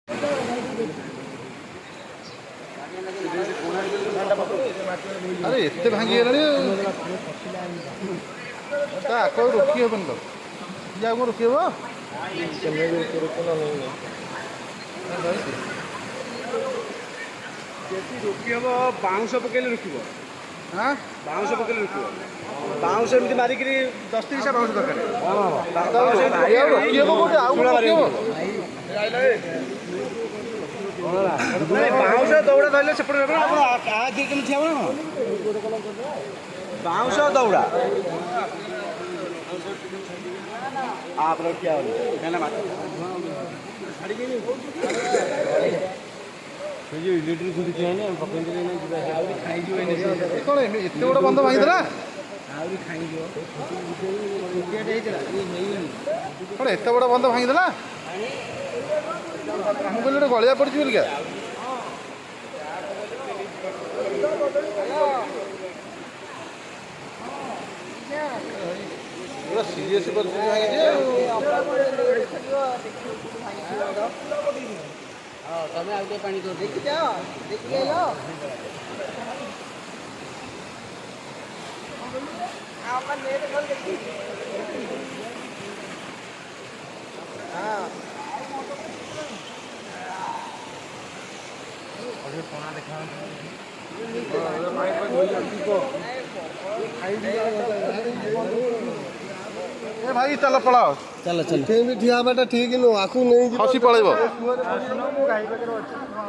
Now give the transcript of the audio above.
अरे एत भांगी आक रोकी हेबन तो जा रोकी हे रोकी हम बाउंस पकड़े रुक हाँ बाउंस पकड़े रुक बाउंस एमती मारिक 10-30 बाउंस दरकार रोकी हे बाउंस दौड़ा धरले सेपटे आगे केमती हम बाउंस दौड़ा आप क्या इलेक्ट्रिक खुद किए पकड़ कौन एत गोटे बंद भांगीदेला कौन एत बड़ा बंद भांगीदेला मुझे गोटे गलिया पड़ी बोलिका पूरा सीरियस परिस्थिति भांगी तमें आगे पानी कर देखी जाओ देखी लो अपन नेट खोल देखी हां अरे कोना देखा ए भाई चल पलाओ चल चल भी ठिया बाटा ठीक नु आखु नहीं हसी पड़ेब गाई पाखे